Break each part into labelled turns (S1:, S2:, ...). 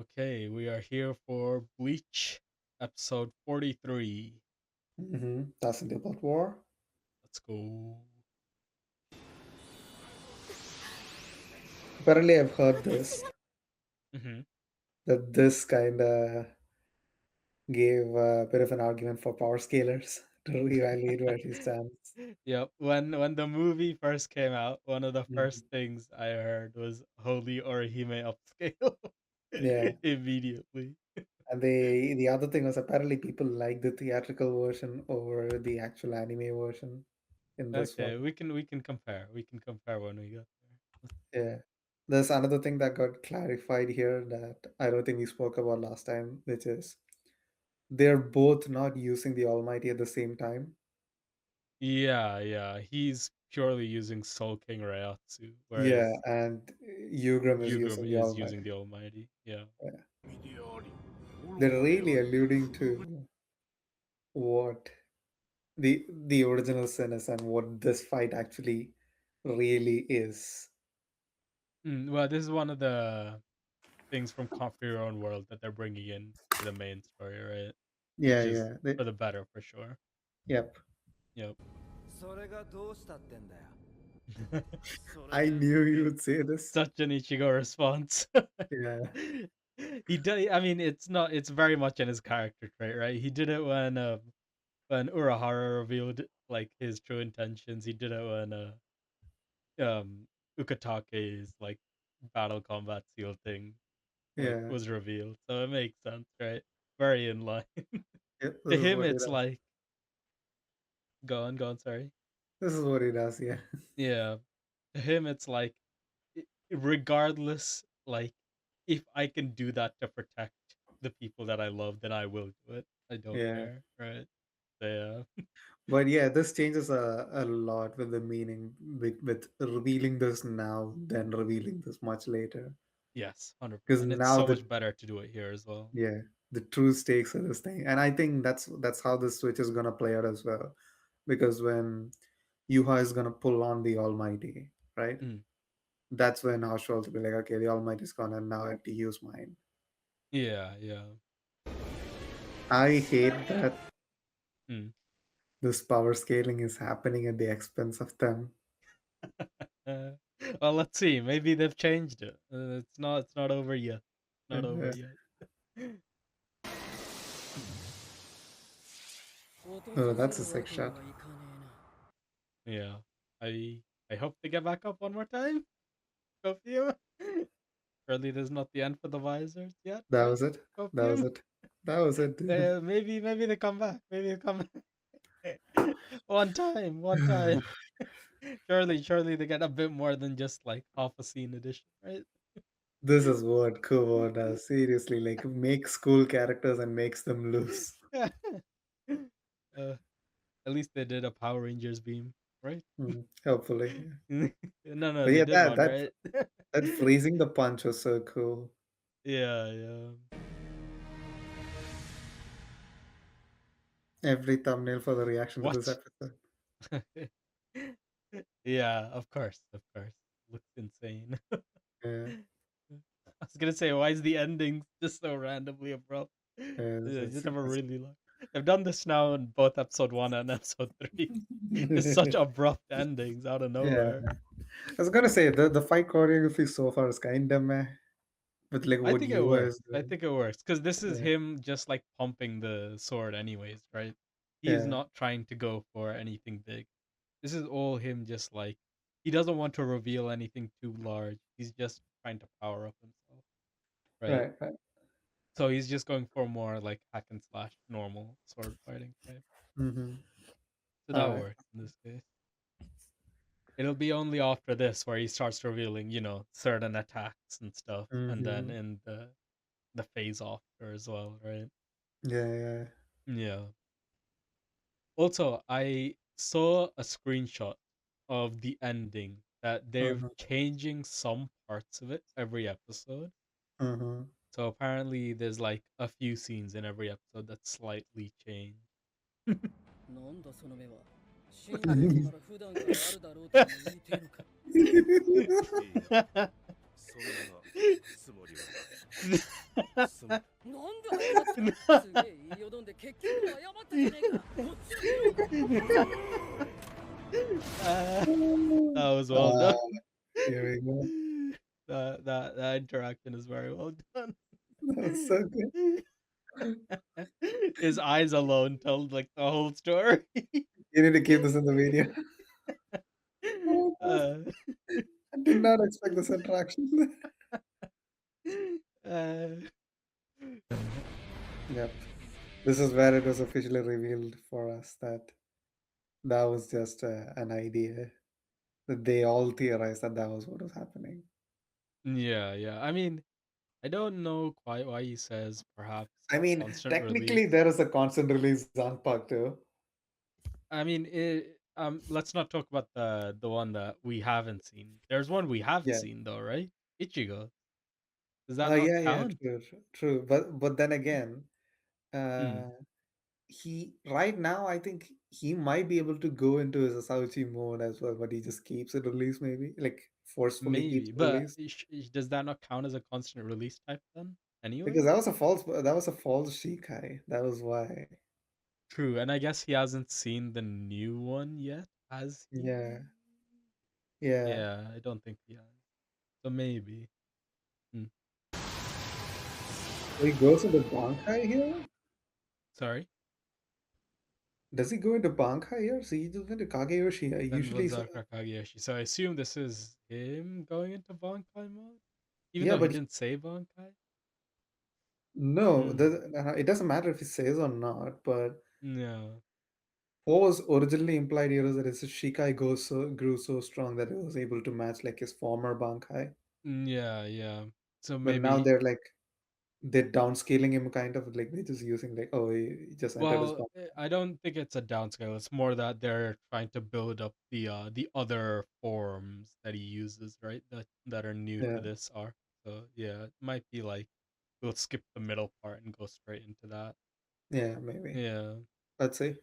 S1: Okay, we are here for Bleach episode 43.
S2: That's in the Blood War.
S1: Let's go.
S2: Apparently, I've heard this
S1: hmm
S2: that this kind of gave a bit of an argument for power scalers to reevaluate where he stands.
S1: Yep, when the movie first came out, one of the
S2: Mhm.
S1: first things I heard was Holy Orihime upscale
S2: Yeah,
S1: immediately.
S2: and the other thing was apparently people like the theatrical version over the actual anime version in this
S1: Okay,
S2: one.
S1: we can compare. We can compare when we get there.
S2: Yeah, there's another thing that got clarified here that I don't think we spoke about last time, which is they're both not using the Almighty at the same time.
S1: Yeah, he's purely using Soul King Reiatsu,
S2: Yeah,
S1: whereas
S2: and Yugram is
S1: Yugum
S2: using the
S1: is
S2: Almighty.
S1: using the Almighty. Yeah.
S2: Yeah. They're really alluding to what the original sin is and what this fight actually really is.
S1: Well, this is one of the things from Conquer Your Own World that they're bringing in to the main story, right?
S2: Yeah,
S1: Which is
S2: yeah.
S1: for the better for sure.
S2: Yep.
S1: Yep.
S3: それがどうしたってんだよ。それ
S2: I
S3: で
S2: knew you would say this.
S1: Such an Ichigo response.
S2: Yeah.
S1: He did. I mean, it's not. It's very much in his character trait, right? He did it when Urahara revealed like his true intentions. He did it when Ukatake's like battle combat seal thing like
S2: Yeah.
S1: was revealed. So it makes sense, right? Very in line.
S2: Yep.
S1: To
S2: This is
S1: him,
S2: what he
S1: it's
S2: does.
S1: like go on, sorry.
S2: This is what he does, yeah.
S1: Yeah. To him, it's like regardless, like if I can do that to protect the people that I love, then I will do it. I don't
S2: Yeah.
S1: care, right? So, yeah.
S2: But yeah, this changes a lot with the meaning with revealing this now than revealing this much later.
S1: Yes,
S2: Because
S1: 100%. It's
S2: now
S1: so
S2: the
S1: much better to do it here as well.
S2: yeah, the true stakes of this thing. And I think that's how this switch is gonna play out as well. Because when Yuha is gonna pull on the Almighty, right?
S1: Mm.
S2: That's when Household will be like, okay, the Almighty's gone and now I have to use mine.
S1: Yeah.
S2: I hate that
S1: Mm.
S2: this power scaling is happening at the expense of them.
S1: Uh, well, let's see. Maybe they've changed it. It's not over yet. Not over
S2: Uh,
S1: yet.
S3: 落と
S2: oh,
S3: させ
S2: that's a
S3: るわ
S2: sick
S3: けに
S2: shot.
S3: はいかねえな。
S1: Yeah. I hope they get back up one more time. Copium. Surely there's not the end for the visors yet,
S2: That
S1: right?
S2: was it. That was
S1: Copium.
S2: it. That was it, dude.
S1: Maybe they come back. Maybe they come one time. Surely they get a bit more than just like half a scene edition, right?
S2: This is what Kubo does. Seriously, like makes cool characters and makes them lose.
S1: uh, at least they did a Power Rangers beam, right?
S2: Hopefully. Yeah.
S1: No,
S2: But
S1: they
S2: yeah,
S1: did
S2: that
S1: one,
S2: that
S1: right?
S2: that freezing the punch was so cool.
S1: Yeah.
S2: Every thumbnail for the reaction to this
S1: What?
S2: episode.
S1: Yeah, of course. Looks insane.
S2: Yeah,
S1: I was gonna say, why is the ending just so randomly abrupt?
S2: yes,
S1: I just
S2: it's,
S1: never
S2: it's
S1: really like. They've done this now in both episode 1 and episode 3. It's such abrupt endings out of
S2: yeah.
S1: nowhere.
S2: I was gonna say the fight choreography so far is kind of meh, with like
S1: I
S2: what
S1: think it
S2: you
S1: works.
S2: is
S1: I
S2: doing.
S1: think it works because this is
S2: Yeah,
S1: him just like pumping the sword, anyways, right? He's
S2: yeah,
S1: not trying to go for anything big. This is all him just like he doesn't want to reveal anything too large. He's just trying to power up himself, right?
S2: right, right.
S1: So he's just going for more like hack and slash normal sword fighting type.
S2: Mm-hmm.
S1: So
S2: All
S1: that
S2: right.
S1: works in this case. It'll be only after this where he starts revealing, certain attacks and stuff, and then
S2: Mm-hmm.
S1: in the phase after as well, right?
S2: Yeah, yeah.
S1: Yeah. Also, I saw a screenshot of the ending that they're
S2: Mm-hmm.
S1: changing some parts of it every episode.
S2: Mm-hmm.
S1: So apparently there's like a few scenes in every episode that's slightly changed.
S3: なんだその目は。真のことなら普段からあるだろうとでも言いてえのか。
S4: いいや、そんなつもりはない。
S3: そのなんで謝ってたすげえ言いよどんで結局謝ったじゃねえかこっちを見ろ
S1: Ah, that was well
S2: Ah,
S1: done.
S2: here we go.
S1: That interaction is very well done.
S2: That's so good.
S1: His eyes alone tell like the whole story.
S2: You need to keep this in the video. Oh my gosh,
S1: uh,
S2: I did not expect this interaction.
S1: uh,
S2: Yep. This is where it was officially revealed for us that that was just an idea. That they all theorized that that was what was happening.
S1: yeah, yeah. I mean, I don't know quite why he says perhaps
S2: I mean,
S1: constant
S2: technically,
S1: release.
S2: there is a constant release Zanpakuto. Too.
S1: I mean, let's not talk about the one that we haven't seen. There's one we have
S2: Yeah.
S1: seen though, right? Ichigo. Does that not
S2: Yeah,
S1: count?
S2: true, true. But then again,
S1: Mm,
S2: uh, he right now I think he might be able to go into his Asauchi mode as well, but he just keeps it released maybe, like forcefully keeps
S1: maybe,
S2: it
S1: but
S2: released
S1: does that not count as a constant release type then?
S2: because
S1: Anyway,
S2: that was a false Shikai. That was why.
S1: true. And I guess he hasn't seen the new one yet, has he?
S2: Yeah, yeah.
S1: Yeah, I don't think he has. So maybe. Hmm.
S2: So he goes into Bankai here.
S1: Sorry.
S2: Does he go into Bankai here? So he just went to Kageyoshi. I
S1: Then
S2: usually saw.
S1: Berserker Kageyoshi. So I assume this is him going into Bankai mode, even
S2: Yeah,
S1: though he
S2: but
S1: didn't say Bankai.
S2: no,
S1: Hmm.
S2: it doesn't matter if he says or not. But
S1: No.
S2: what was originally implied here is that his Shikai grew so strong that it was able to match like his former Bankai.
S1: Yeah, yeah. So
S2: But now
S1: maybe.
S2: they're downscaling him kind of like they're just using like oh he just entered his
S1: Well,
S2: Bankai.
S1: I don't think it's a downscale. It's more that they're trying to build up the other forms that he uses, right? That are new to
S2: Yeah,
S1: this arc. So yeah, it might be like we'll skip the middle part and go straight into that.
S2: yeah, maybe.
S1: Yeah.
S2: Let's see.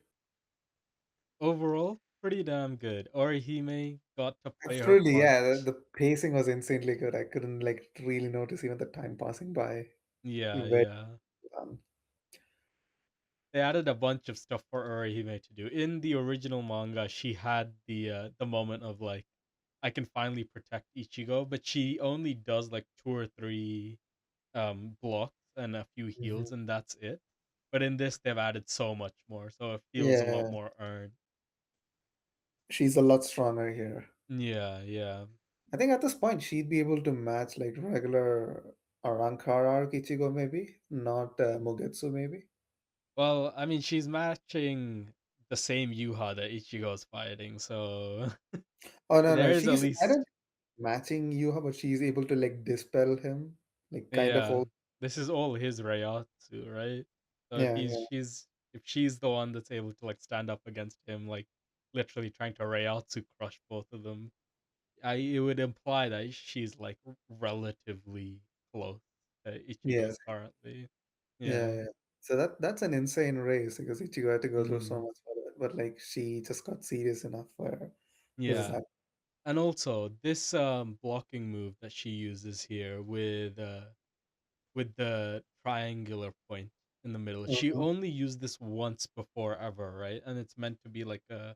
S1: Overall, pretty damn good. Orihime got to play her
S2: Absolutely,
S1: part.
S2: yeah. The pacing was insanely good. I couldn't like really notice even the time passing by.
S1: Yeah,
S2: Very
S1: yeah.
S2: done.
S1: They added a bunch of stuff for Orihime to do. In the original manga, she had the moment of like, I can finally protect Ichigo, but she only does like two or three blocks and a few
S2: Mhm.
S1: heals, and that's it. But in this, they've added so much more, so it feels a lot
S2: Yeah,
S1: more earned.
S2: she's a lot stronger here.
S1: Yeah, yeah.
S2: I think at this point she'd be able to match like regular Arankara or Ichigo maybe, not Mugetsu maybe.
S1: Well, I mean, she's matching the same Yuha that Ichigo's fighting, so
S2: Oh no, no,
S1: there's at
S2: she's I
S1: least
S2: don't matching Yuha, but she's able to like dispel him, like kind of
S1: yeah.
S2: all.
S1: This is all his Reiatsu, right? So
S2: Yeah, yeah,
S1: if she's the one that's able to like stand up against him, like literally trying to Reiatsu crush both of them, it would imply that she's like relatively close to
S2: yeah,
S1: Ichigo currently.
S2: yeah,
S1: Yeah.
S2: yeah. So that's an insane race because Ichigo had to go through so
S1: Mm,
S2: much for it, but like she just got serious enough where this is
S1: yeah.
S2: happening.
S1: And also this blocking move that she uses here with the triangular point in the middle. She
S2: Mhm.
S1: only used this once before ever, right? And it's meant to be like a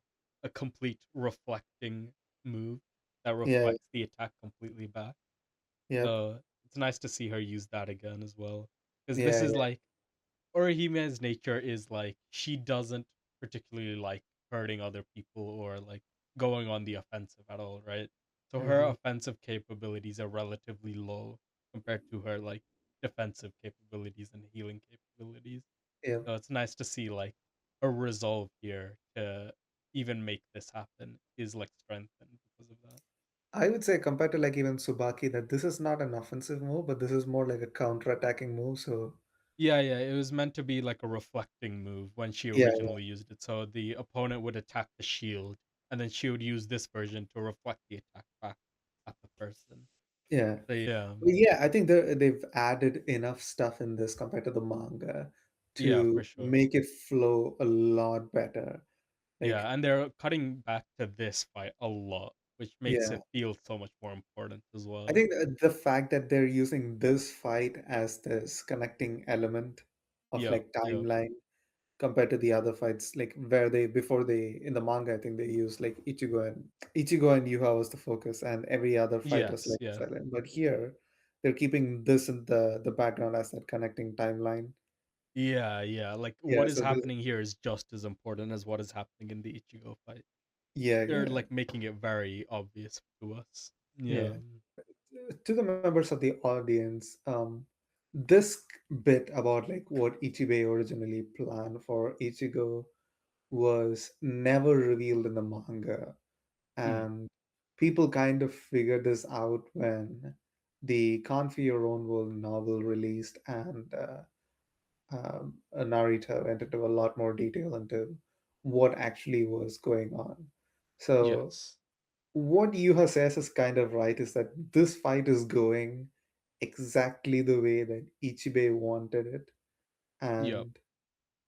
S1: complete reflecting move that
S2: Yeah,
S1: reflects the attack completely back.
S2: yep,
S1: So it's nice to see her use that again as well. Because this
S2: yeah,
S1: is
S2: yeah.
S1: like Orihime's nature is like she doesn't particularly like hurting other people or like going on the offensive at all, right? So her
S2: Hmm.
S1: offensive capabilities are relatively low compared to her like defensive capabilities and healing capabilities.
S2: Yep.
S1: So it's nice to see like her resolve here to even make this happen is like strengthened because of that.
S2: I would say compared to like even Subaki that this is not an offensive move, but this is more like a counter-attacking move. So
S1: Yeah, yeah, it was meant to be like a reflecting move when she
S2: yeah,
S1: originally used it. So the opponent would attack the shield, and then she would use this version to reflect the attack back at the person.
S2: yeah,
S1: So yeah,
S2: but yeah. I think they've added enough stuff in this compared to the manga
S1: yeah,
S2: to
S1: for sure.
S2: make it flow a lot better. Like
S1: Yeah, and they're cutting back to this fight a lot. which makes
S2: Yeah.
S1: it feel so much more important as
S2: I
S1: well.
S2: think the fact that they're using this fight as this connecting element of
S1: Yep,
S2: like
S1: yep.
S2: timeline compared to the other fights, like where they before they in the manga, I think they used like Ichigo and Yuha was the focus, and every other fight was
S1: Yes,
S2: like
S1: yes.
S2: silent. But here, they're keeping this in the background as that connecting timeline.
S1: Yeah, yeah. Like
S2: Yeah.
S1: what is
S2: So this.
S1: happening here is just as important as what is happening in the Ichigo fight.
S2: Yeah,
S1: They're
S2: yeah,
S1: like making it very obvious to us.
S2: yeah.
S1: Yeah.
S2: To the members of the audience, this bit about like what Ichibe originally planned for Ichigo was never revealed in the manga,
S1: Mm,
S2: and people kind of figured this out when the Can't Be Your Own World novel released, and Narita went into a lot more detail into what actually was going on. So
S1: yes.
S2: what Yuha says is kind of right, is that this fight is going exactly the way that Ichibe wanted it.
S1: Yep.
S2: And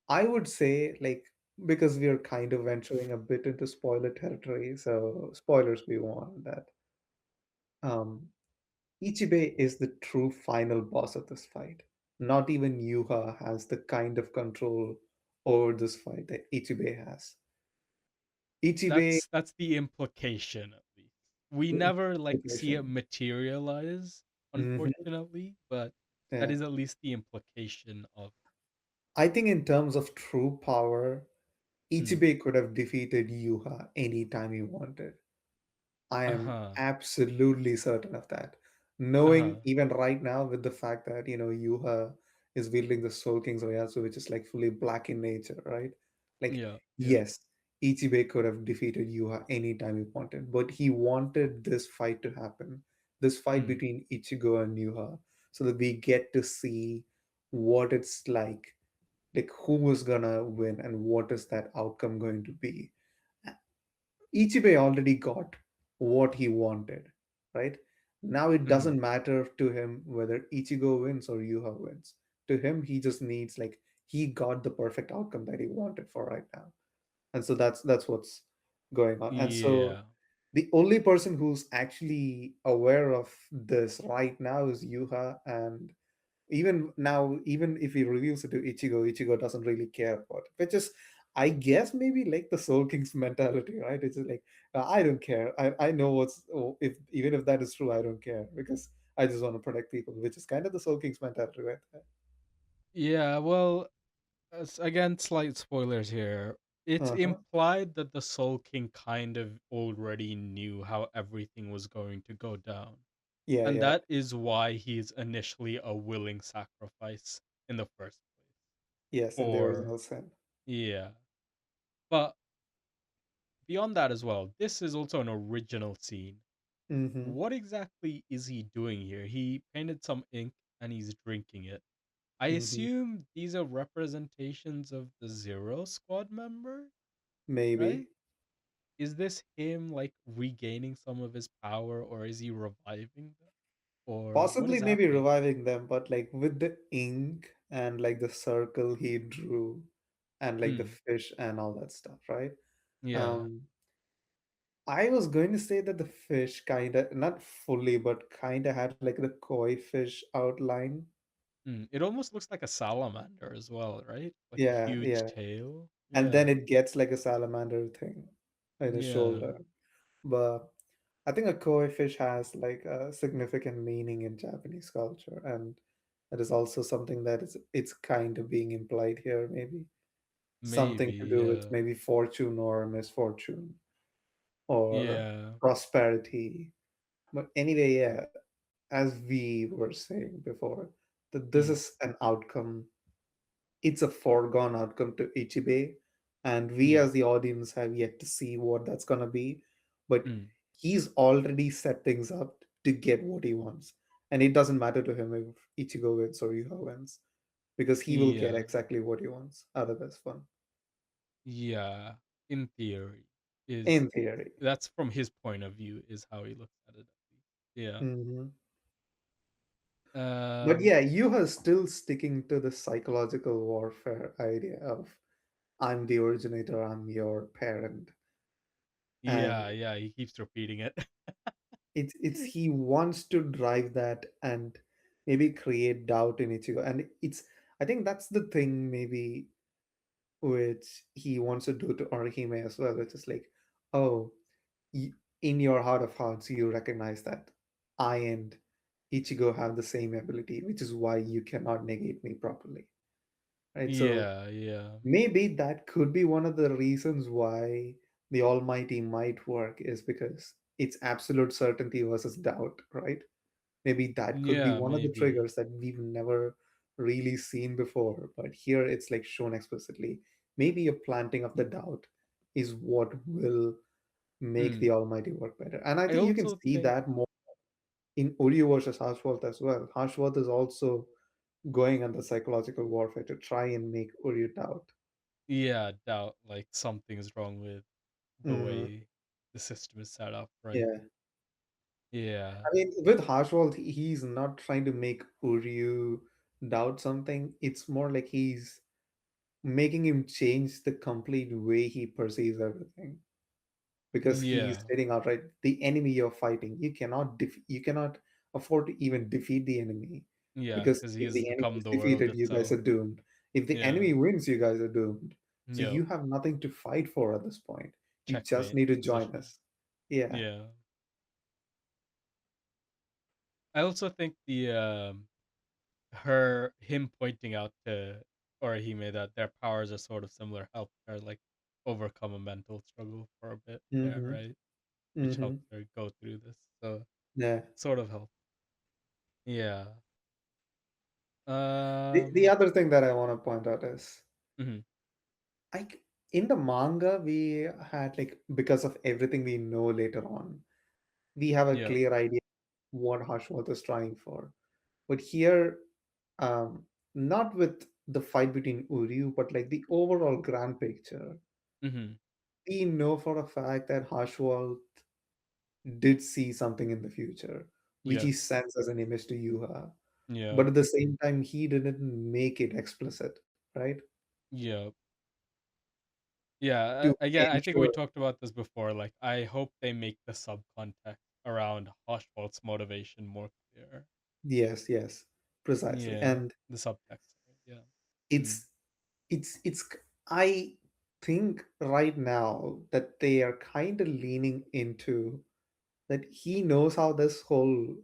S2: I would say, like, because we are kind of venturing a bit into spoiler territory, so spoilers we want that. Um, Ichibe is the true final boss of this fight. Not even Yuha has the kind of control over this fight that Ichibe has. Ichibe,
S1: That's the implication at least. We
S2: the
S1: never like see it
S2: implication.
S1: materialize,
S2: Mhm.
S1: unfortunately, but that
S2: Yeah.
S1: is at least the implication of
S2: I think in terms of true power,
S1: mm.
S2: Ichibe could have defeated Yuha anytime he wanted. I am
S1: Uh-huh.
S2: absolutely certain of that. Knowing
S1: Uh-huh.
S2: even right now with the fact that, Yuha is wielding the Soul King's Oyatsu, which is like fully black in nature, right? Like,
S1: Yeah, yeah.
S2: yes, Ichibe could have defeated Yuha anytime he wanted, but he wanted this fight to happen, this fight
S1: Mm.
S2: between Ichigo and Yuha, so that we get to see what it's like who was gonna win and what is that outcome going to be. Ichibe already got what he wanted, right? Now it
S1: Mm.
S2: doesn't matter to him whether Ichigo wins or Yuha wins. To him, he just needs like he got the perfect outcome that he wanted for right now, and so that's what's going on. And so
S1: Yeah.
S2: the only person who's actually aware of this right now is Yuha, and even now, even if he reveals it to Ichigo doesn't really care about it, which is, I guess, maybe like the Soul King's mentality, right? It's just like, I don't care. I know if even if that is true, I don't care because I just want to protect people, which is kind of the Soul King's mentality, right?
S1: Yeah, well, again, slight spoilers here. It's
S2: Uh-huh.
S1: implied that the Soul King kind of already knew how everything was going to go down.
S2: Yeah,
S1: And
S2: yeah.
S1: that is why he's initially a willing sacrifice in the first place.
S2: Yes, in the
S1: Or,
S2: original sin.
S1: yeah. But beyond that as well, this is also an original scene.
S2: Mm-hmm.
S1: What exactly is he doing here? He painted some ink and he's drinking it. I
S2: Mm-hmm.
S1: assume these are representations of the Zero Squad member, right?
S2: Maybe.
S1: Is this him like regaining some of his power or is he reviving them? Or what
S2: Possibly
S1: is
S2: maybe
S1: happening?
S2: reviving them, but like with the ink and like the circle he drew and like the
S1: Mm,
S2: fish and all that stuff, right?
S1: yeah.
S2: Um, I was going to say that the fish kind of, not fully, but kind of had like the koi fish outline.
S1: Mm, it almost looks like a salamander as well, right? Like a
S2: Yeah,
S1: huge
S2: yeah.
S1: tail.
S2: And then
S1: Yeah.
S2: it gets like a salamander thing in his
S1: Yeah.
S2: shoulder. But I think a koi fish has like a significant meaning in Japanese culture. And that is also something that it's kind of being implied here, maybe. Something to
S1: Maybe,
S2: do with
S1: yeah.
S2: maybe fortune or misfortune or
S1: Yeah.
S2: prosperity. But anyway, yeah, as we were saying before, that this
S1: Mm,
S2: is an outcome. It's a foregone outcome to Ichibe, and we
S1: yeah.
S2: as the audience have yet to see what that's gonna be. But
S1: Mm,
S2: he's already set things up to get what he wants, and it doesn't matter to him if Ichigo wins or Yuha wins, because he will get
S1: yeah.
S2: exactly what he wants out of this fun.
S1: Yeah. In theory, is
S2: In theory.
S1: that's from his point of view, is how he looks at it. At least. Yeah.
S2: Hmm. But
S1: Um.
S2: yeah, Yuha is still sticking to the psychological warfare idea of I'm the originator, I'm your parent. and
S1: Yeah, yeah, he keeps repeating it.
S2: it's he wants to drive that and maybe create doubt in Ichigo, and it's I think that's the thing maybe which he wants to do to Orihime as well, which is like, oh, you, in your heart of hearts, you recognize that I and Ichigo have the same ability, which is why you cannot negate me properly, right? So
S1: Yeah, yeah.
S2: maybe that could be one of the reasons why the Almighty might work is because it's absolute certainty versus doubt, right? Maybe that could be
S1: Yeah,
S2: one of the
S1: maybe.
S2: triggers that we've never really seen before, but here it's like shown explicitly. Maybe a planting of the doubt is what will make
S1: Mm.
S2: the Almighty work better. And I
S1: I
S2: think you can
S1: also
S2: see
S1: think
S2: that more in Uryu versus Harshworth as well. Harshworth is also going on the psychological warfare to try and make Uryu doubt.
S1: yeah, doubt like something's wrong with the
S2: Hmm.
S1: way the system is set up, right?
S2: Yeah.
S1: Yeah.
S2: I mean, with Harshworth, he's not trying to make Uryu doubt something. It's more like he's making him change the complete way he perceives everything because he's
S1: Yeah.
S2: stating outright the enemy you're fighting you cannot afford to even defeat the enemy
S1: Yeah,
S2: because
S1: because he
S2: if
S1: has
S2: the enemy
S1: become
S2: is
S1: the world
S2: defeated you guys
S1: itself.
S2: are doomed. If the
S1: Yeah.
S2: enemy wins you guys are doomed, so
S1: Yep.
S2: you have nothing to fight for at this point. You just
S1: Checkmate
S2: need to join
S1: position.
S2: us. Yeah.
S1: Yeah. I also think the him pointing out to Orihime that their powers are sort of similar helped her like overcome a mental struggle for a bit there,
S2: Mm-hmm.
S1: right? Which
S2: Mm-hmm.
S1: helped her go through this. So
S2: Yeah.
S1: sort of helped. Yeah.
S2: The
S1: Um
S2: other thing that I want to point out is
S1: mhm.
S2: like in the manga we had like because of everything we know later on we have a
S1: Yeah.
S2: clear idea what Hashimoto is trying for. But here, um, not with the fight between Uryu, but like the overall grand picture,
S1: Mhm.
S2: we know for a fact that Hashwald did see something in the future, which he
S1: Yes.
S2: sends as an image to Yuha.
S1: Yeah.
S2: But at the same time, he didn't make it explicit, right?
S1: Yeah. Yeah,
S2: To
S1: again, I think we
S2: ensure,
S1: talked about this before. Like, I hope they make the subcontext around Hoshvalt's motivation more clear.
S2: yes, yes, precisely.
S1: Yeah,
S2: And
S1: the subtext. Yeah. Mm.
S2: it's it's I think right now that they are kind of leaning into that he knows how this whole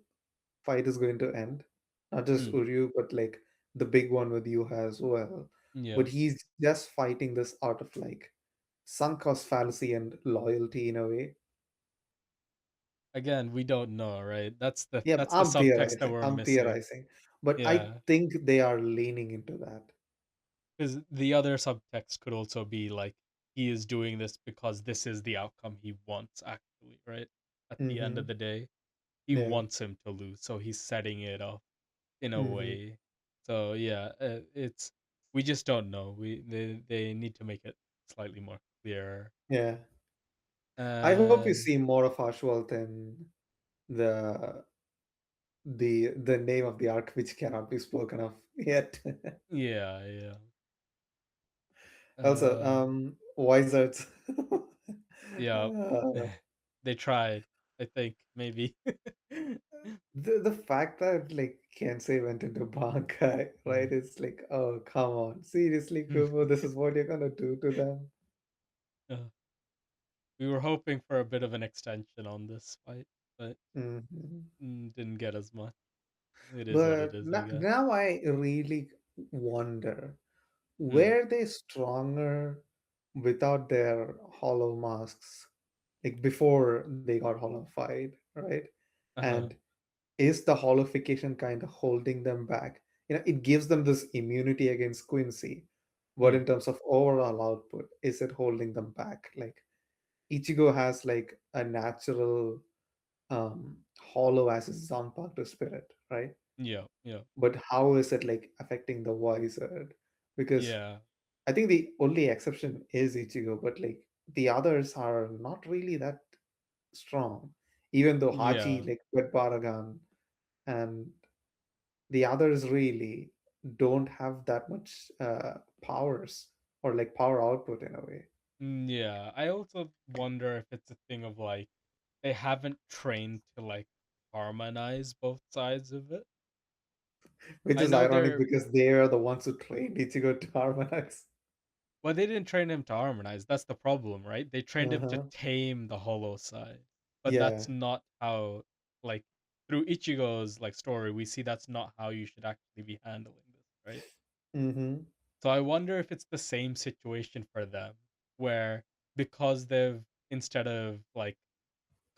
S2: fight is going to end. Not just
S1: Mm.
S2: Uryu, but like the big one with Yuha as well.
S1: Yeah.
S2: But he's just fighting this out of like sunk cost fallacy and loyalty in a way.
S1: Again, we don't know, right?
S2: Yeah,
S1: That's the
S2: I'm
S1: subtext that
S2: theorizing.
S1: we're
S2: I'm
S1: missing.
S2: theorizing. But I
S1: Yeah,
S2: think they are leaning into that.
S1: because the other subtext could also be like he is doing this because this is the outcome he wants. Actually, right? At the end
S2: Mm-hmm.
S1: of the day, he
S2: Yeah.
S1: wants him to lose, so he's setting it up in a
S2: Mm-hmm.
S1: way. So yeah, it's we just don't know. They need to make it slightly more clear.
S2: Yeah. I hope we
S1: And
S2: see more of Ashwal in the the name of the arc which cannot be spoken of yet.
S1: yeah, yeah.
S2: Also,
S1: Um,
S2: wizards.
S1: yeah.
S2: uh,
S1: They tried. I think maybe.
S2: the fact that like Kensei went into Bankai, right?
S1: Mhm.
S2: It's like, oh come on, seriously, Kubo, this is what you're gonna do to them.
S1: Uh, we were hoping for a bit of an extension on this fight, but
S2: Mhm.
S1: didn't get as much. It is what it
S2: But
S1: is, I guess.
S2: now I really wonder,
S1: Mm.
S2: were they stronger without their hollow masks, like before they got hollowified, right?
S1: Uh-huh.
S2: And is the holification kind of holding them back? It gives them this immunity against Quincy, but
S1: Mm.
S2: in terms of overall output, is it holding them back? Like Ichigo has like a natural hollow as his Zanpakuto spirit, right?
S1: Yeah, yeah.
S2: But how is it like affecting the wizard? Because
S1: Yeah.
S2: I think the only exception is Ichigo, but like the others are not really that strong. Even though Hachi,
S1: Yeah.
S2: like Wet Baragan, and the others really don't have that much powers or like power output in a way.
S1: Yeah, I also wonder if it's a thing of like they haven't trained to like harmonize both sides of it.
S2: Which
S1: I
S2: is
S1: know
S2: ironic
S1: they're
S2: because they are the ones who trained Ichigo to harmonize.
S1: well, they didn't train him to harmonize. That's the problem, right? They trained him to
S2: Uh-huh.
S1: tame the hollow side. But
S2: Yeah.
S1: that's not how like through Ichigo's like story, we see that's not how you should actually be handling this, right?
S2: Mm-hmm.
S1: So I wonder if it's the same situation for them, where because they've instead of like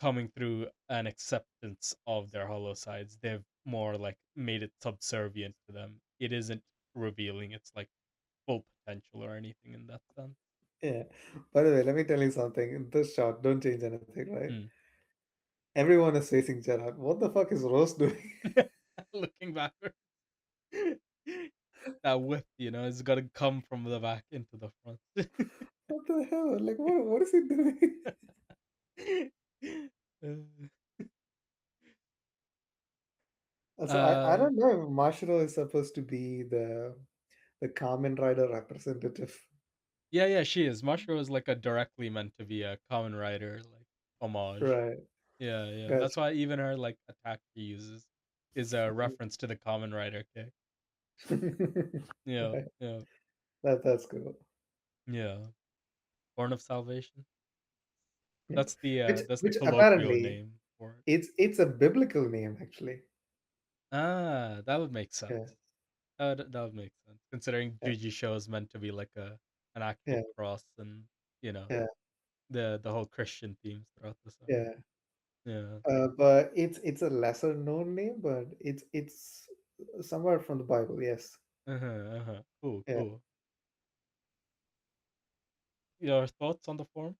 S1: coming through an acceptance of their hollow sides, they've more like made it subservient to them. It isn't revealing its like full potential or anything in that sense.
S2: Yeah. By the way, let me tell you something. In this shot, don't change anything, right?
S1: Hmm.
S2: Everyone is facing Gerard. What the fuck is Rose doing?
S1: Looking backward, that whip, is gonna come from the back into the front.
S2: What the hell? Like, what is he doing? So I
S1: uh,
S2: don't know if Mashiro is supposed to be the Kamen Rider representative.
S1: yeah, yeah, she is. Mashro is like a directly meant to be a Common Rider like homage.
S2: Right.
S1: Yeah, yeah.
S2: Gotcha.
S1: That's why even her like attack she uses is a reference to the Common Rider kick. Yeah,
S2: Right.
S1: yeah,
S2: That's cool.
S1: yeah. Born of Salvation.
S2: Yeah.
S1: That's the
S2: Which
S1: colloquial
S2: apparently
S1: name for it.
S2: it's a biblical name actually.
S1: Ah, that would make sense.
S2: Yeah.
S1: That would make sense considering
S2: Yeah.
S1: Juji show is meant to be like an actual
S2: Yeah.
S1: cross and you know
S2: Yeah.
S1: the whole Christian themes throughout the song.
S2: Yeah.
S1: Yeah.
S2: But it's a lesser known name, but it's somewhere from the Bible. Yes.
S1: Uh-huh, uh-huh. Cool,
S2: Yeah.
S1: cool. Your thoughts on the form?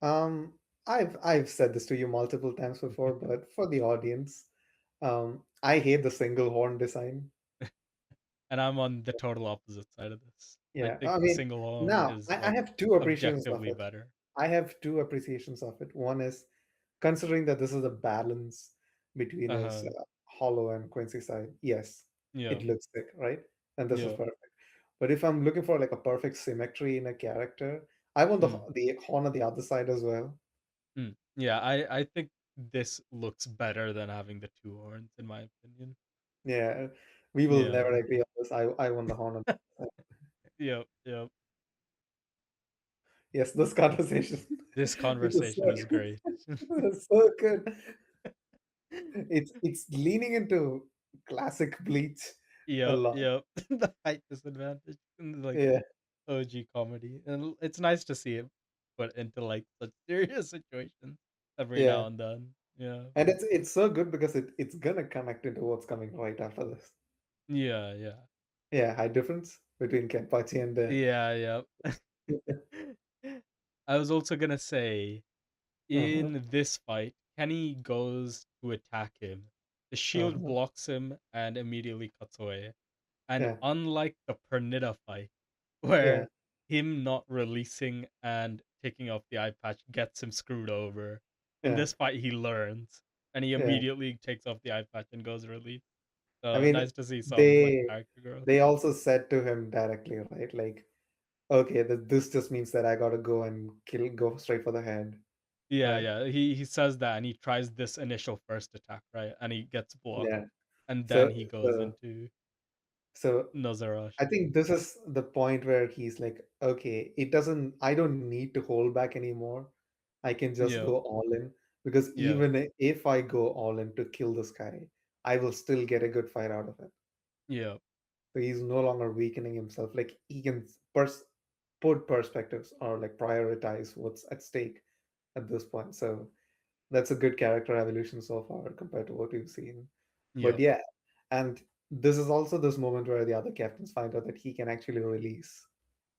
S2: Um, I've said this to you multiple times before, but for the audience, I hate the single horn design.
S1: And I'm on the total opposite side of this. I
S2: Yeah,
S1: think
S2: I
S1: the
S2: mean,
S1: single horn
S2: now
S1: is
S2: I
S1: like
S2: have two appreciations of
S1: objectively
S2: it.
S1: better.
S2: I have two appreciations of it. One is considering that this is a balance between his
S1: Uh-huh.
S2: Hollow and Quincy side. Yes,
S1: Yeah.
S2: it looks sick, right? And this is
S1: Yeah.
S2: perfect. But if I'm looking for like a perfect symmetry in a character, I want
S1: Mm.
S2: the horn on the other side as well.
S1: Mm. Yeah, I think this looks better than having the two horns in my opinion.
S2: Yeah, we will
S1: Yeah.
S2: never agree on this. I want the horn on the other side.
S1: Yep, yep.
S2: Yes, this conversation,
S1: This
S2: it is
S1: conversation
S2: so
S1: is
S2: good.
S1: great.
S2: It's so good. It's leaning into classic Bleach a
S1: Yep,
S2: lot.
S1: yep. The height disadvantage and like
S2: Yeah,
S1: OG comedy. And it's nice to see it put into like such serious situations every
S2: yeah,
S1: now and then. Yeah.
S2: and it's so good because it's gonna connect into what's coming right after this.
S1: Yeah, yeah.
S2: Yeah, high difference between Kenpachi and
S1: Yeah, yeah. I was also gonna say,
S2: uh-huh,
S1: in this fight, Kenny goes to attack him. The shield
S2: uh-huh,
S1: blocks him and immediately cuts away. And
S2: yeah,
S1: unlike the Pernita fight,
S2: yeah,
S1: where him not releasing and taking off the eye patch gets him screwed over, in
S2: yeah,
S1: this fight he learns and he
S2: yeah.
S1: immediately takes off the eye patch and goes release.
S2: I
S1: So
S2: mean,
S1: nice to see some like
S2: they
S1: character growth.
S2: they also said to him directly, right? Like, okay, this just means that I gotta go and go straight for the head,
S1: Yeah,
S2: right?
S1: yeah. He says that and he tries this initial first attack, right? And he gets blocked.
S2: Yeah.
S1: And then
S2: So
S1: he goes
S2: so
S1: into
S2: so I
S1: Nozarashi.
S2: think this is the point where he's like, okay, I don't need to hold back anymore. I can just
S1: Yeah,
S2: go all in because
S1: yeah,
S2: even if I go all in to kill this guy, I will still get a good fight out of it.
S1: yeah,
S2: So he's no longer weakening himself. Like he can put perspectives or like prioritize what's at stake at this point. So that's a good character evolution so far compared to what we've seen.
S1: yeah.
S2: But yeah, and this is also this moment where the other captains find out that he can actually release.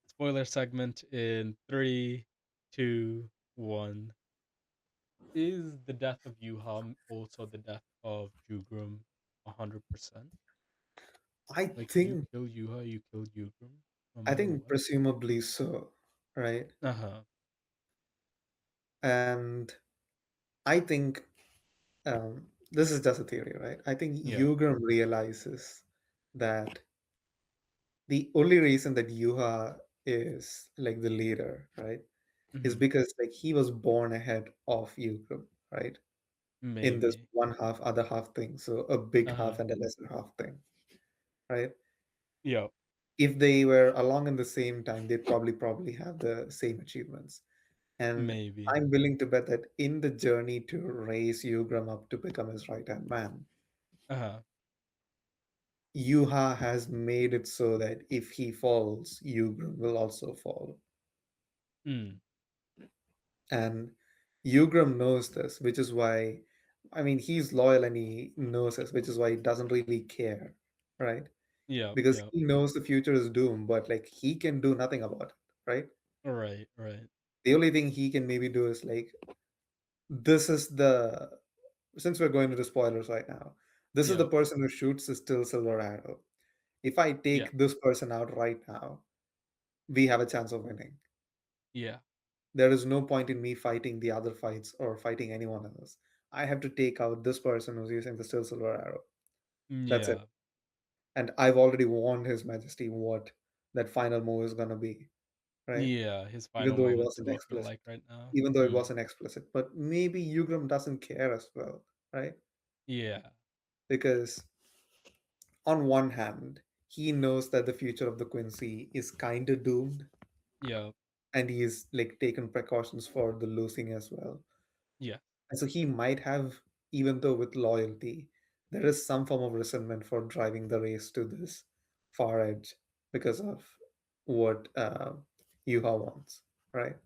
S1: Spoiler segment in three, two, one. Is the death of Yuha also the death of Jugrum 100%?
S2: I
S1: Like if you
S2: think
S1: kill Yuha, you kill Jugrum, no
S2: I
S1: matter
S2: think
S1: what.
S2: presumably so, right?
S1: Uh-huh.
S2: And I think this is just a theory, right? I think
S1: Yeah.
S2: Yugram realizes that the only reason that Yuha is like the leader, right? Is
S1: Mhm.
S2: because like he was born ahead of Yugrim, right? In this
S1: Maybe.
S2: one half, other half thing. So a big
S1: Uh-huh.
S2: half and a lesser half thing, right?
S1: Yep.
S2: If they were along in the same time, they'd probably have the same achievements. And
S1: Maybe.
S2: I'm willing to bet that in the journey to raise Yugram up to become his right hand man,
S1: Uh-huh.
S2: Yuha has made it so that if he falls, Yugram will also fall.
S1: Mm.
S2: And Yugram knows this, which is why, I mean, he's loyal and he knows this, which is why he doesn't really care, right?
S1: Yep,
S2: Because
S1: yep.
S2: he knows the future is doomed, but like he can do nothing about it, right?
S1: Right, right.
S2: The only thing he can maybe do is like, this is the, since we're going into spoilers right now, this is the
S1: Yep.
S2: person who shoots the still silver arrow. If I
S1: Yeah.
S2: take this person out right now, we have a chance of winning.
S1: Yeah.
S2: There is no point in me fighting the other fights or fighting anyone else. I have to take out this person who's using the still silver arrow. That's it.
S1: Yeah.
S2: And I've already warned His Majesty what that final move is gonna be, right?
S1: Yeah, his
S2: Even
S1: final
S2: though it
S1: moments
S2: wasn't
S1: look
S2: explicit.
S1: alike right now.
S2: Even though it
S1: Mm.
S2: wasn't explicit. But maybe Yugram doesn't care as well, right?
S1: Yeah.
S2: Because on one hand, he knows that the future of the Quincy is kind of doomed,
S1: Yep.
S2: and he's like taken precautions for the losing as well.
S1: Yeah.
S2: And so he might have, even though with loyalty, there is some form of resentment for driving the race to this far edge because of what Yuha wants, right?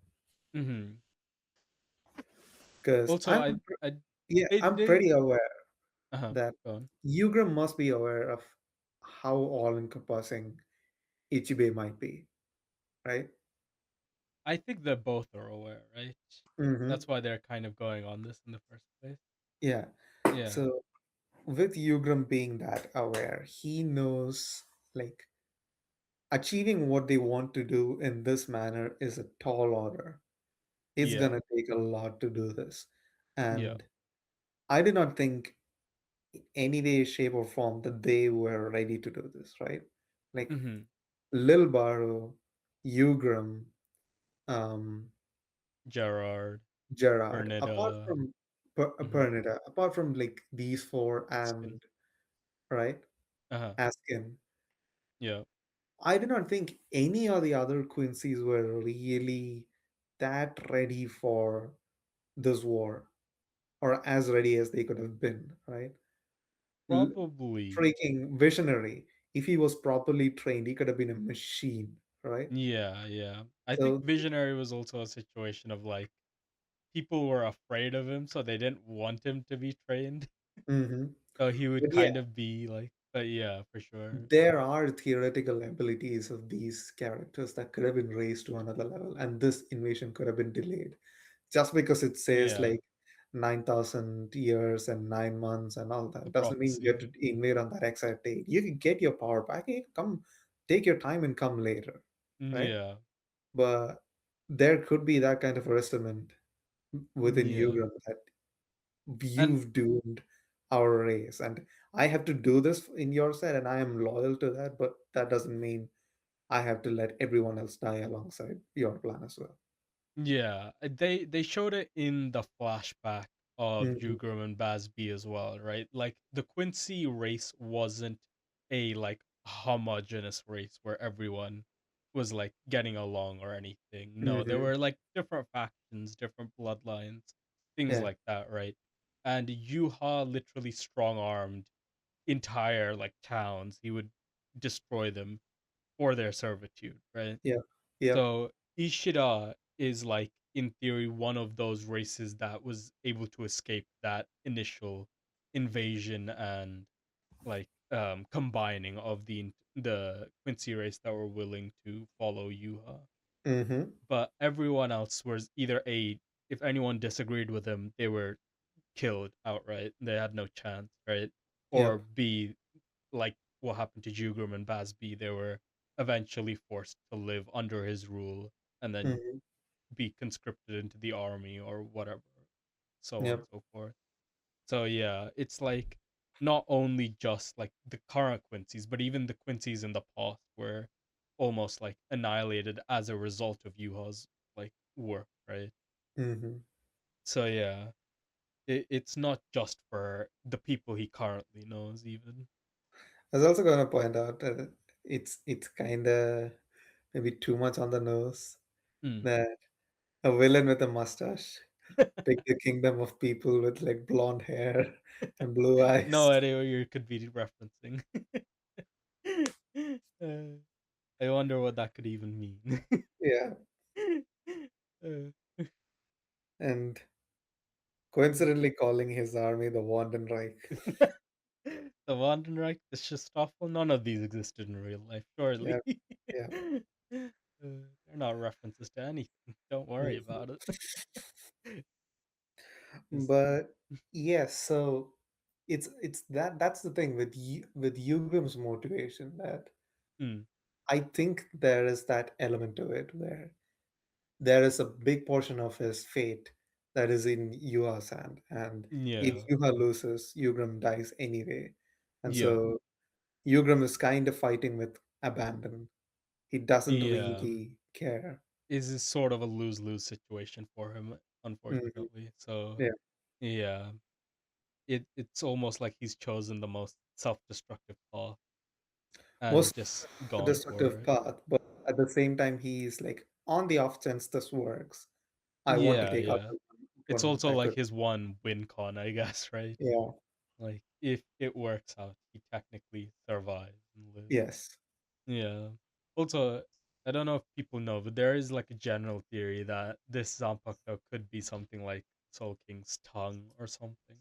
S1: Mhm.
S2: Because
S1: Also, I
S2: yeah, I'm
S1: they
S2: pretty aware
S1: uh-huh.
S2: that
S1: Go on.
S2: Yugram must be aware of how all-encompassing Ichibe might be, right?
S1: I think they both are aware, right?
S2: Mm-hmm.
S1: That's why they're kind of going on this in the first place.
S2: Yeah.
S1: Yeah.
S2: So with Yugram being that aware, he knows like achieving what they want to do in this manner is a tall order. It's
S1: Yeah.
S2: gonna take a lot to do this.
S1: Yeah.
S2: And I did not think in any way, shape, or form that they were ready to do this, right? Like
S1: Mhm.
S2: Lil Baru, Yugram, um,
S1: Gerard,
S2: Gerard, apart
S1: Bernetta,
S2: from
S1: mhm.
S2: Pernita, apart from like these four
S1: Skin.
S2: and right,
S1: Uh-huh.
S2: Askin,
S1: Yeah.
S2: I do not think any of the other Quincy's were really that ready for this war, or as ready as they could have been, right? L-
S1: Probably.
S2: Freaking visionary. If he was properly trained, he could have been a machine, right?
S1: Yeah, yeah. I think
S2: So,
S1: Visionary was also a situation of like people were afraid of him, so they didn't want him to be trained.
S2: mhm.
S1: So he would
S2: But yeah,
S1: kind of be like, but yeah, for sure.
S2: there are theoretical abilities of these characters that could have been raised to another level, and this invasion could have been delayed. Just because it says
S1: Yeah,
S2: like 9,000 years and 9 months and all
S1: the
S2: that doesn't mean you have
S1: prophecy.
S2: to invade on that exact date. You can get your power back. You can come, take your time and come later, right?
S1: Yeah,
S2: But there could be that kind of resentment within
S1: yeah,
S2: you that
S1: and
S2: you've doomed our race, and I have to do this in your side, and I am loyal to that. But that doesn't mean I have to let everyone else die alongside your plan as well.
S1: yeah, they showed it in the flashback of
S2: Mhm,
S1: Jugram and Basby as well, right? Like the Quincy race wasn't a like homogenous race where everyone was like getting along or anything. No, there
S2: mhm.
S1: were like different factions, different bloodlines, things
S2: Yeah.
S1: like that, right? And Yuha literally strong armed entire like towns. He would destroy them for their servitude, right?
S2: Yep. Yep.
S1: So Ishida is like in theory one of those races that was able to escape that initial invasion and like combining of the Quincy race that were willing to follow Yuha.
S2: Mhm.
S1: But everyone else was either A, if anyone disagreed with him, they were killed outright. They had no chance, right? Or
S2: Yep.
S1: B, like what happened to Jugrim and Basby, they were eventually forced to live under his rule and then
S2: Mhm.
S1: be conscripted into the army or whatever, so on and
S2: Yep.
S1: so forth. So yeah, it's like not only just like the current Quincy's, but even the Quincy's in the past were almost like annihilated as a result of Yuha's like work, right?
S2: Hmm.
S1: So yeah, it's not just for the people he currently knows, even.
S2: I was also going to point out that it's kind of maybe too much on the nose
S1: Mm.
S2: that a villain with a mustache take the kingdom of people with like blonde hair and blue
S1: No
S2: eyes.
S1: idea what you could be referencing. Uh, I wonder what that could even mean.
S2: Yeah,
S1: Uh,
S2: and coincidentally calling his army the Wandenreich.
S1: the Wandenreich, the Schistoffel, none of these existed in real life, surely.
S2: Yeah, yeah.
S1: They're not references to anything. Don't worry
S2: Mhm.
S1: about it. Just,
S2: But yes, so it's that's the thing with with Yugram's motivation that
S1: mm,
S2: I think there is that element to it where there is a big portion of his fate that is in Yuha's hand, and if
S1: yeah,
S2: Yuha loses, Yugram dies anyway, and
S1: yeah,
S2: so Yugram is kind of fighting with abandon. He doesn't
S1: yeah.
S2: really care.
S1: Is sort of a lose-lose situation for him,
S2: Hmm.
S1: unfortunately. So
S2: Yeah,
S1: yeah, it's almost like he's chosen the most self-destructive path and
S2: most
S1: just gone for
S2: destructive
S1: it.
S2: path, but at the same time, he's like on the off chance this works. I want to
S1: Yeah,
S2: take out
S1: yeah.
S2: the
S1: It's
S2: opponent
S1: also
S2: that
S1: like
S2: could.
S1: his one win con, I guess, right?
S2: Yeah.
S1: Like if it works out, he technically survives and lives.
S2: Yes.
S1: Yeah. Also, I don't know if people know, but there is like a general theory that this Zanpakuto could be something like Soul King's tongue or something.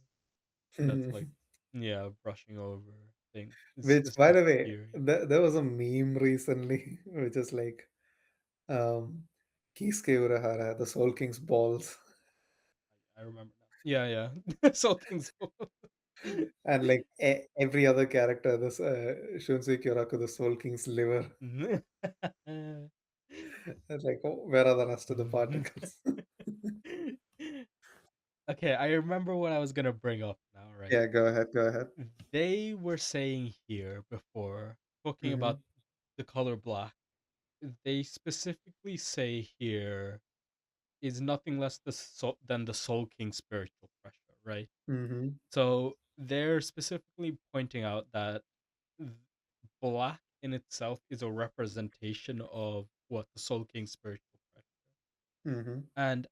S1: That's like, yeah, brushing over thing.
S2: Which,
S1: It's
S2: by
S1: just
S2: the
S1: a
S2: way,
S1: theory.
S2: there was a meme recently, which is like, um, Kisuke Urahara, the Soul King's balls,
S1: I remember now. Yeah, yeah. Soul King's.
S2: and like every other character, this Shunsuke Kyoraku, the Soul King's liver. It's like, oh, where are the rest of the particles?
S1: Okay, I remember what I was gonna bring up now, right?
S2: Yeah, go ahead, go ahead.
S1: They were saying here before, talking
S2: Hmm.
S1: about the color black, they specifically say here is nothing less than the Soul King spiritual pressure, right?
S2: Hmm.
S1: So they're specifically pointing out that th- black in itself is a representation of what the Soul King spiritual pressure.
S2: Hmm.
S1: And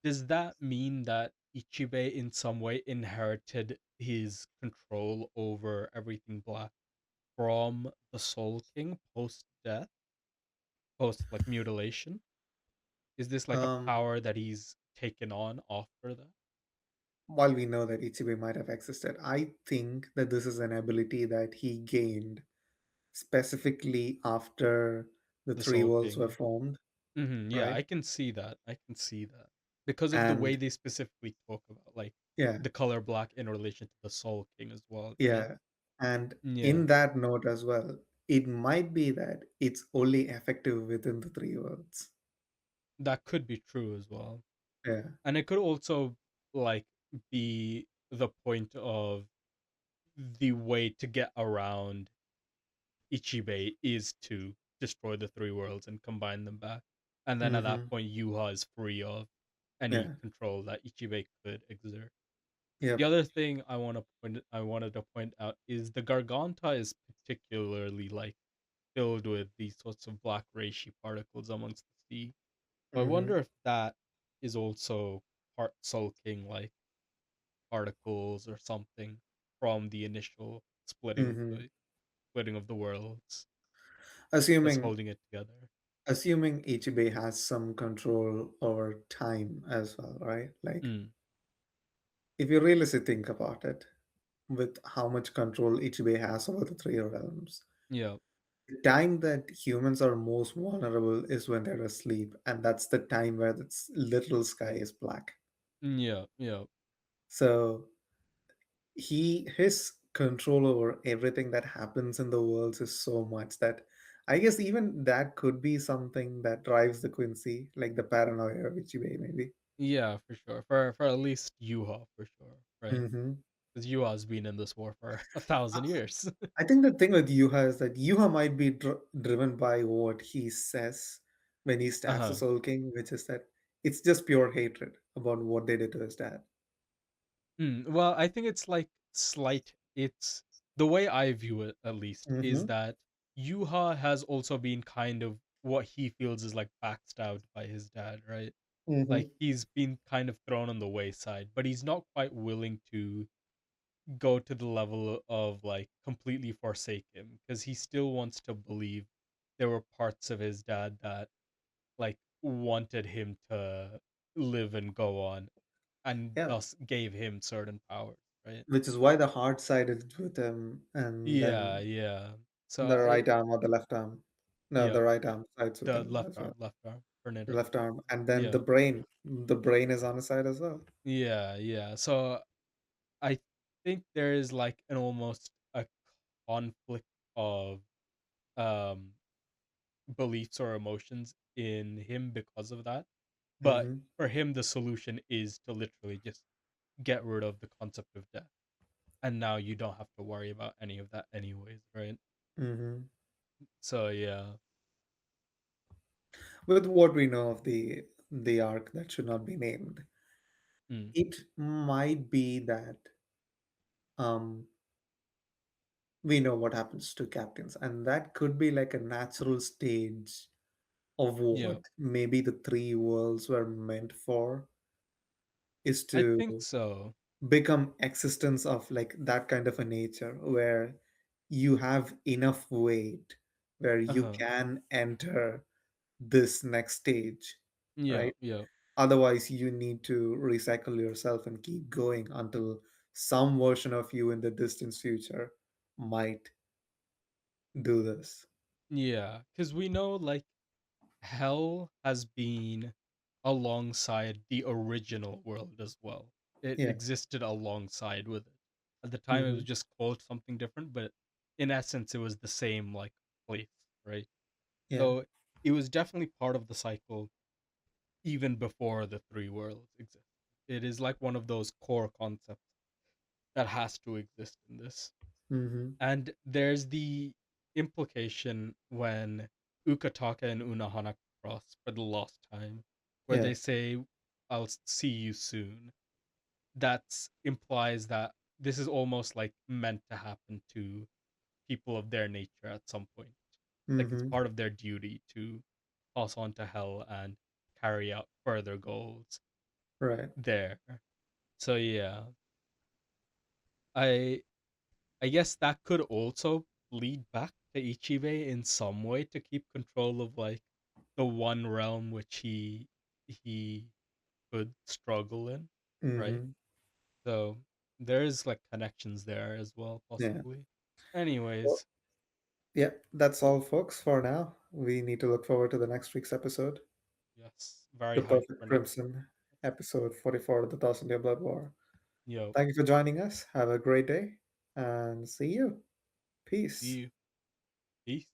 S1: does that mean that Ichibei in some way inherited his control over everything black from the Soul King post death, post like mutilation? Is this like a
S2: Um,
S1: power that he's taken on after that?
S2: while we know that Ichibe might have existed, I think that this is an ability that he gained specifically after the
S1: The
S2: three
S1: Soul
S2: worlds were
S1: King.
S2: formed,
S1: Yeah,
S2: right?
S1: I can see that. I can see that. Because of the way
S2: And
S1: they specifically talk about like
S2: yeah,
S1: the color black in relation to the Soul King as well, right?
S2: yeah. And
S1: Yeah.
S2: in that note as well, it might be that it's only effective within the three worlds.
S1: That could be true as well.
S2: Yeah.
S1: And it could also like be the point of the way to get around Ichibei is to destroy the three worlds and combine them back. And then at that
S2: Mm-hmm.
S1: point Yuha is free of any
S2: Yeah.
S1: control that Ichibei could exert. The
S2: Yep.
S1: other thing I wanted to point out is the Garganta is particularly like filled with these sorts of black reishi particles amongst the sea. So I
S2: Mm-hmm.
S1: wonder if that is also part sulking like particles or something from the initial
S2: Mm-hmm.
S1: splitting of the worlds that's
S2: Assuming
S1: holding it together.
S2: assuming Ichibe has some control over time as well, right? Like
S1: Mm,
S2: if you really think about it, with how much control Ichibe has over the three realms,
S1: yeah,
S2: the time that humans are most vulnerable is when they're asleep, and that's the time where the literal sky is black.
S1: yeah, yeah,
S2: So his control over everything that happens in the worlds is so much that I guess even that could be something that drives the Quincy, like the paranoia of Ichibe, maybe.
S1: yeah, for sure. For at least Yuha, for sure, right?
S2: Mm-hmm.
S1: because Yua's been in this war for 1,000 years.
S2: I think the thing with Yuha is that Yuha might be driven by what he says when he stabs the
S1: Uh-huh.
S2: Soul King, which is that it's just pure hatred about what they did to his dad.
S1: Well, I think it's like slight. It's the way I view it, at least, is
S2: Mm-hmm.
S1: that Yuha has also been kind of what he feels is like backstabbed by his dad, right?
S2: Mm-hmm.
S1: Like he's been kind of thrown on the wayside, but he's not quite willing to go to the level of like completely forsake him because he still wants to believe there were parts of his dad that like wanted him to live and go on and
S2: Yeah,
S1: thus gave him certain powers, right?
S2: which is why the hard side is with him, and
S1: Yeah,
S2: then
S1: yeah. So
S2: the right arm or the left arm. No,
S1: yeah,
S2: the right arm sides with
S1: the
S2: him as well.
S1: left arm
S2: The
S1: tornado.
S2: left arm, and then the
S1: Yeah,
S2: brain. The brain is on his side as well.
S1: yeah, yeah. So I think there is like an almost a conflict of um beliefs or emotions in him because of that. But
S2: Mm-hmm.
S1: for him, the solution is to literally just get rid of the concept of death. And now you don't have to worry about any of that, anyways, right?
S2: Mm-hmm.
S1: So, yeah.
S2: With what we know of the arc that should not be named,
S1: Mm,
S2: it might be that um we know what happens to captains, and that could be like a natural stage of
S1: yeah,
S2: what maybe the three worlds were meant for, is
S1: I
S2: to
S1: think so.
S2: become existence of like that kind of a nature where you have enough weight where
S1: Uh
S2: you
S1: huh.
S2: can enter this next stage,
S1: Yeah,
S2: right?
S1: yeah,
S2: Otherwise, you need to recycle yourself and keep going until some version of you in the distant future might do this.
S1: yeah. Because we know, like, hell has been alongside the original world as well. It
S2: Yeah.
S1: existed alongside with it. At the time, it
S2: Mm-hmm.
S1: was just called something different, but in essence, it was the same like place, right?
S2: Yeah.
S1: So it was definitely part of the cycle even before the three worlds exist. It is like one of those core concepts that has to exist in this.
S2: Mm-hmm.
S1: And there's the implication when Ukataka and Unohana cross for the last time, where
S2: Yeah.
S1: they say, I'll see you soon. That implies that this is almost like meant to happen to people of their nature at some point. Like it's
S2: Mm-hmm.
S1: part of their duty to pass on to hell and carry out further goals
S2: Right.
S1: there. So yeah, I I guess that could also lead back to Ichibe in some way to keep control of like the one realm which he could struggle in, right?
S2: Mm-hmm.
S1: So there's like connections there as well,
S2: Yeah.
S1: possibly.
S2: Well,
S1: Anyways,
S2: yeah, that's all, folks, for now. We need to look forward to the next week's episode,
S1: yes, very
S2: The
S1: hyped
S2: Perfect
S1: for next week.
S2: Crimson, episode 44 of the Thousand Year Blood War.
S1: Yo,
S2: Thank you for joining us. Have a great day and see you.
S1: see
S2: Peace.
S1: you. Peace.